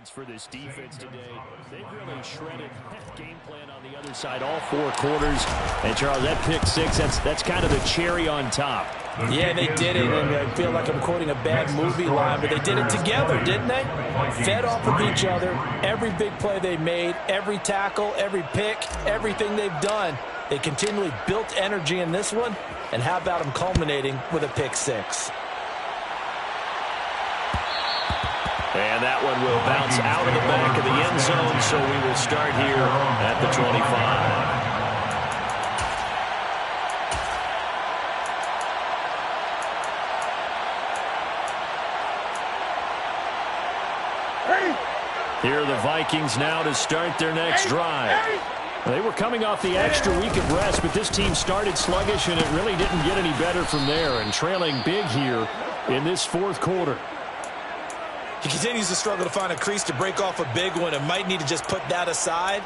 offense for this defense today. They've really shredded that game plan on the other side all 4 quarters. And, Charles, that pick six, that's kind of the cherry on top. Yeah, they did it, and I feel like I'm quoting a bad movie line, but they did it together, didn't they? Fed off of each other, every big play they made, every tackle, every pick, everything they've done. They continually built energy in this one, and how about them culminating with a pick six? And that one will bounce out of the back of the end zone, so we will start here at the 25. Here are the Vikings now to start their next drive. They were coming off the extra week of rest, but this team started sluggish, and it really didn't get any better from there, and trailing big here in this 4th quarter. He continues to struggle to find a crease to break off a big one and might need to just put that aside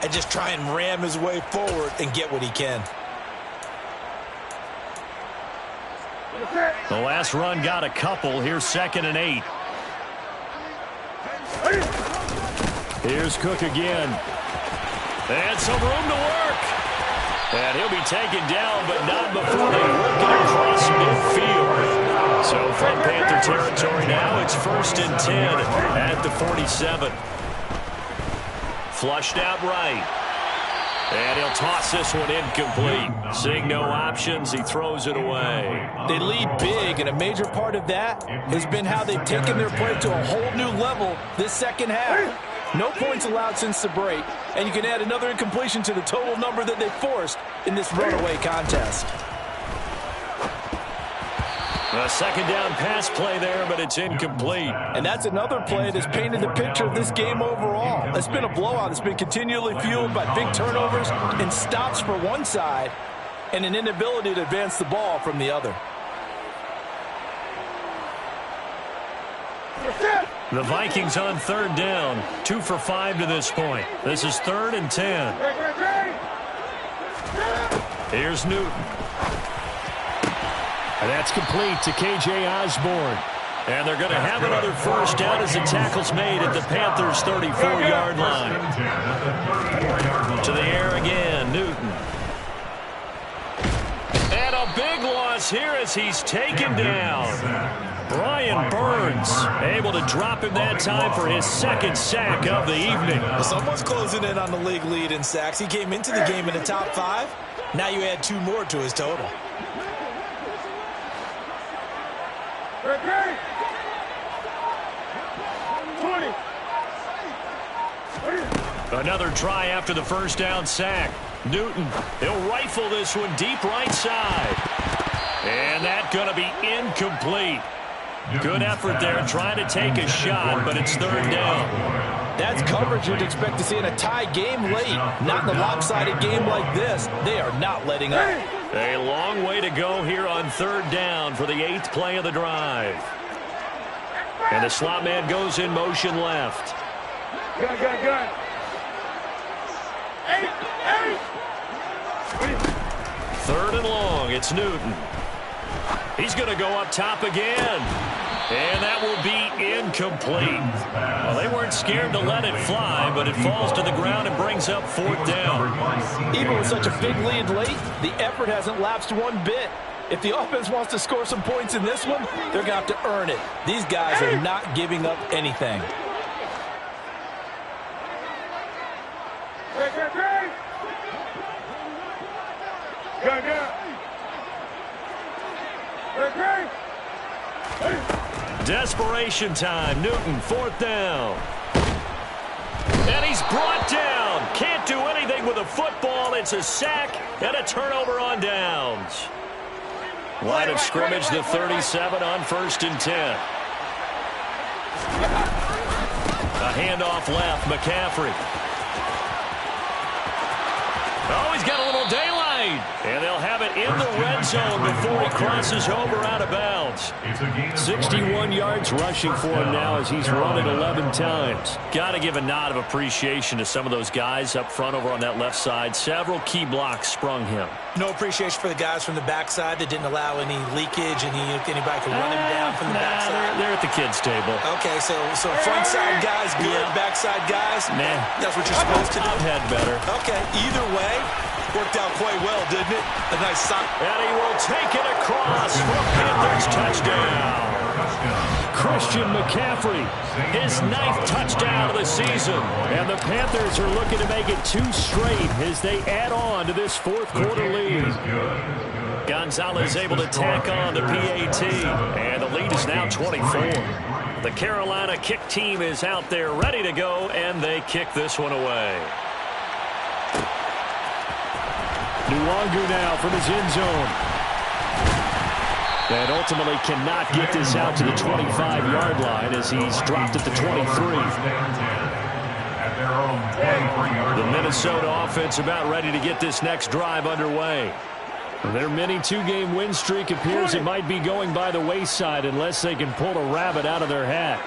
and just try and ram his way forward and get what he can. The last run got a couple. Here's 2nd and 8. Here's Cook again. And some room to work. And he'll be taken down, but not before they work it across midfield. So from Panther territory now, it's 1st and 10 at the 47. Flushed out right. And he'll toss this one incomplete. Seeing no options, he throws it away. They lead big, and a major part of that has been how they've taken their play to a whole new level this second half. No points allowed since the break, and you can add another incompletion to the total number that they forced in this runaway contest. A 2nd down pass play there, but it's incomplete. And that's another play that's painted the picture of this game overall. It's been a blowout. It's been continually fueled by big turnovers and stops for one side and an inability to advance the ball from the other. The Vikings on 3rd down, 2 for 5 to this point. This is 3rd and 10. Here's Newton. And that's complete to K.J. Osborne. And they're going to have another 1st down as the tackle's made at the Panthers' 34-yard line. To the air again, Newton. And a big loss here as he's taken down. Brian Burns able to drop him that time for his 2nd sack of the evening. Well, someone's closing in on the league lead in sacks. He came into the game in the top 5. Now you add 2 more to his total. Another try after the 1st down sack. Newton, he'll rifle this one deep right side. And that's going to be incomplete. Good effort there trying to take a shot, but it's 3rd down. That's coverage you'd expect to see in a tie game late. Not in a lopsided game like this. They are not letting up. A long way to go here on 3rd down for the 8th play of the drive. And the slot man goes in motion left. Good. 3rd and long, it's Newton. He's going to go up top again. And that will be incomplete. Well, they weren't scared to let it fly, but it falls to the ground and brings up 4th down. Even with such a big lead late, the effort hasn't lapsed one bit. If the offense wants to score some points in this one, they're going to have to earn it. These guys are not giving up anything. Desperation time. Newton, 4th down. And he's brought down. Can't do anything with a football. It's a sack and a turnover on downs. Line of scrimmage, the 37 on 1st and 10. A handoff left, McCaffrey. Oh, he's got a little daylight. made. And they'll have it in the red zone before he crosses over out of bounds. 61 yards rushing for him now as he's run it 11 times. Got to give a nod of appreciation to some of those guys up front over on that left side. Several key blocks sprung him. No appreciation for the guys from the backside that didn't allow any leakage and anybody could run him down from the backside. They're at the kids' table. Okay, so front side guys good, backside guys, nah. That's what you're supposed to do. I've had better. Okay, either way, worked out quite well, didn't it? A nice sock. And he will take it across for Panthers touchdown. Christian McCaffrey, his 9th touchdown of the season. And the Panthers are looking to make it 2 straight as they add on to this 4th quarter lead. Gonzalez able to tack on the PAT. And the lead is now 24. The Carolina kick team is out there ready to go, and they kick this one away. Nwangu now from his end zone. And ultimately cannot get this out to the 25-yard line as he's dropped at the 23. The Minnesota offense about ready to get this next drive underway. Their mini 2-game win streak appears it might be going by the wayside unless they can pull a rabbit out of their hat.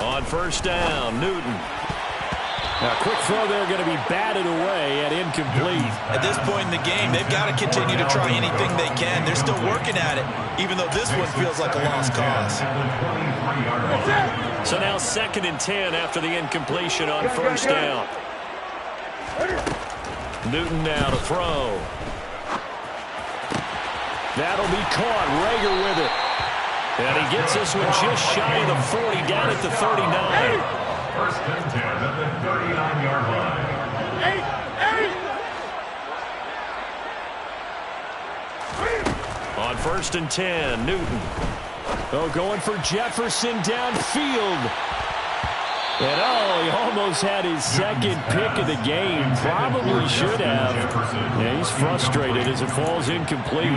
On first down, Newton. Now, quick throw there going to be batted away and incomplete. At this point in the game, they've got to continue to try anything they can. They're still working at it, even though this one feels like a lost cause. So now 2nd and 10 after the incompletion on first down. Newton now to throw. That'll be caught. Rager with it. And he gets this one just shy of the 40, down at the 39. First and 10 at the 39-yard line. On first and 10, Newton. Oh, going for Jefferson downfield. And he almost had his 2nd pick of the game. Probably should have. Yeah, he's frustrated as it falls incomplete.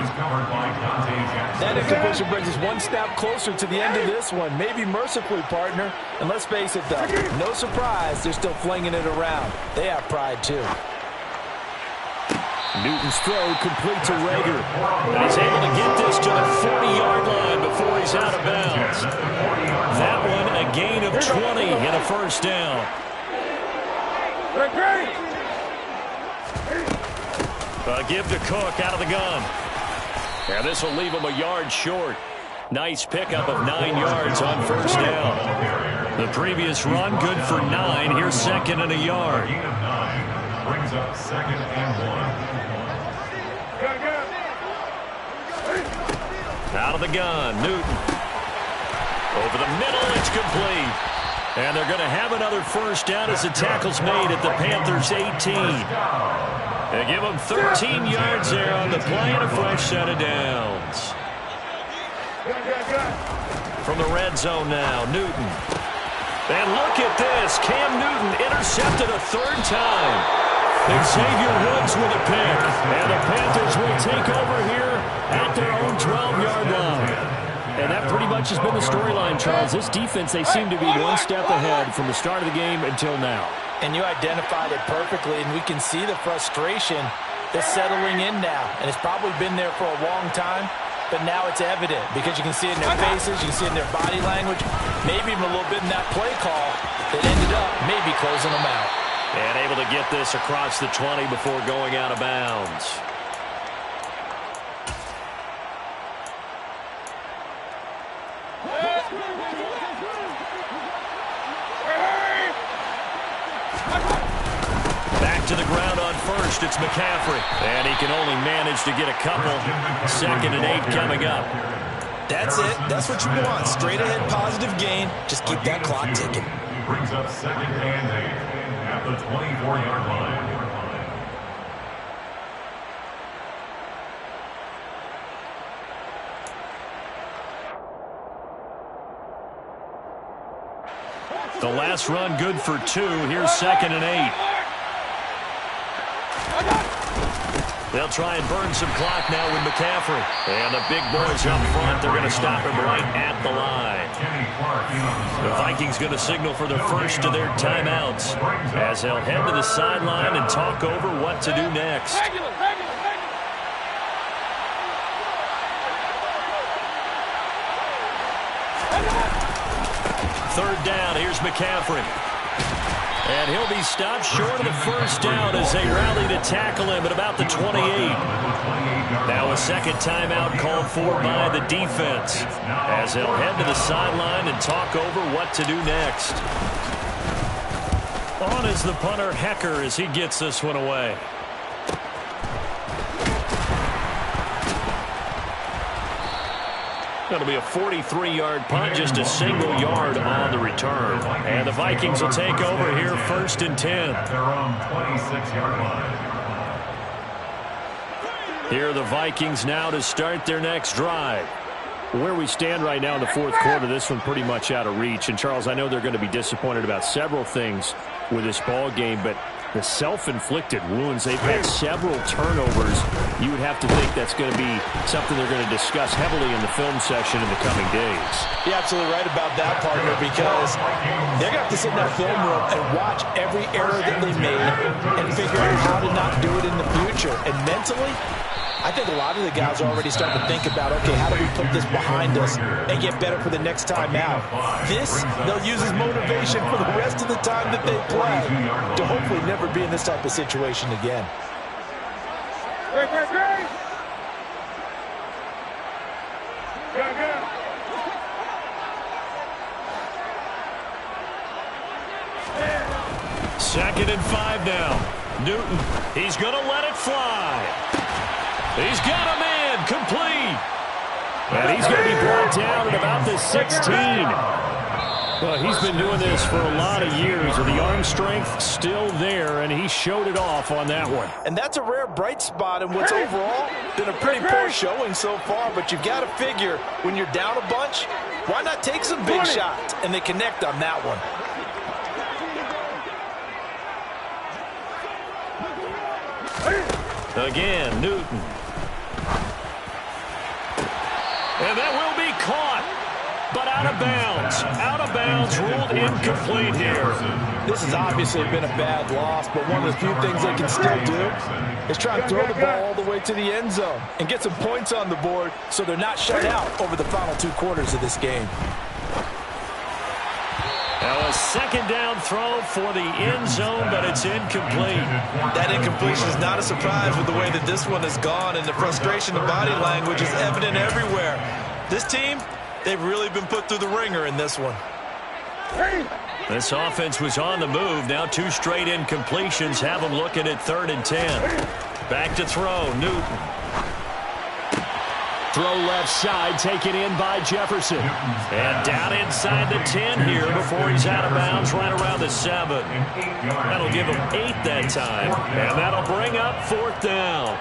That incompletion brings us 1 step closer to the end of this one. Maybe mercifully, partner. And let's face it, though, no surprise, they're still flinging it around. They have pride, too. Newton's throw complete to Rager. And he's able to get this to the 40-yard line before he's out of bounds. That one a gain of 20 and a first down. A give to Cook out of the gun. And this will leave him a yard short. Nice pickup of 9 yards on first down. The previous run good for 9. Here's 2nd and a yard. Brings up 2nd and 1. Out of the gun, Newton. Over the middle, it's complete. And they're going to have another first down as the tackle's made at the Panthers' 18. They give them 13 yards there on the play and a fresh set of downs. From the red zone now, Newton. And look at this. Cam Newton intercepted a 3rd time. Xavier Woods with a pick. And the Panthers will take over here at their own 12-yard line. And that pretty much has been the storyline, Charles. This defense, they seem to be 1 step ahead from the start of the game until now. And you identified it perfectly, and we can see the frustration that's settling in now. And it's probably been there for a long time, but now it's evident because you can see it in their faces, you can see it in their body language, maybe even a little bit in that play call that ended up maybe closing them out. And able to get this across the 20 before going out of bounds. Back to the ground on first. It's McCaffrey. And he can only manage to get a couple. 2nd and 8 coming up. That's it. That's what you want. Straight ahead positive gain. Just keep that clock ticking. Brings up 2nd and 8 at the 24-yard line. The last run good for 2. Here's 2nd and 8. They'll try and burn some clock now with McCaffrey. And the big boys up front, they're going to stop him right at the line. The Vikings going to signal for the first of their timeouts as they'll head to the sideline and talk over what to do next. Third down, here's McCaffrey. And he'll be stopped short of the first down as they rally to tackle him at about the 28. Now a second timeout called for by the defense as they'll head to the sideline and talk over what to do next. On is the punter, Hecker, as he gets this one away. Going to be a 43-yard punt, just a single yard on the return. And the Vikings will take over here first and 10. At their own 26-yard line. Here are the Vikings now to start their next drive. Where we stand right now in the fourth quarter, this one pretty much out of reach. And, Charles, I know they're going to be disappointed about several things with this ball game, but the self-inflicted wounds, they've had several turnovers. You would have to think that's going to be something they're going to discuss heavily in the film session in the coming days. You're absolutely right about that, partner, because they're going to have to sit in that film room and watch every error that they made and figure out how to not do it in the future. And mentally, I think a lot of the guys are already starting to think about, okay, how do we put this behind us and get better for the next time out? This, they'll use as motivation for the rest of the time that they play to hopefully never be in this type of situation again. Great. Good. Second and 5 now. Newton, he's going to let it fly. He's got him in, complete. And he's going to be brought down at about the 16. Well, he's been doing this for a lot of years, and the arm strength still there, and he showed it off on that one. And that's a rare bright spot in what's overall been a pretty poor showing so far, but you've got to figure when you're down a bunch, why not take some big shots? And they connect on that one. Again, Newton. And that will be caught, but out of bounds. Out of bounds, ruled incomplete here. This has obviously been a bad loss, but one of the few things they can still do is try and throw the ball all the way to the end zone and get some points on the board so they're not shut out over the final 2 quarters of this game. Now a second down throw for the end zone, but it's incomplete. That incompletion is not a surprise with the way that this one has gone, and the frustration of body language is evident everywhere. This team, they've really been put through the ringer in this one. This offense was on the move. Now 2 straight incompletions have them looking at 3rd and 10. Back to throw, Newton. Throw left side, taken in by Jefferson. And down inside the 10 here before he's out of bounds right around the 7. That'll give him 8 that time. And that'll bring up 4th down.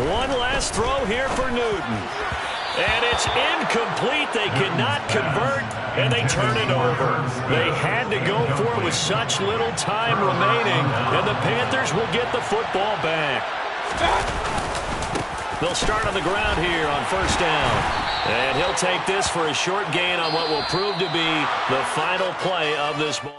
One last throw here for Newton. And it's incomplete. They cannot convert, and they turn it over. They had to go for it with such little time remaining, and the Panthers will get the football back. They'll start on the ground here on 1st down. And he'll take this for a short gain on what will prove to be the final play of this ball.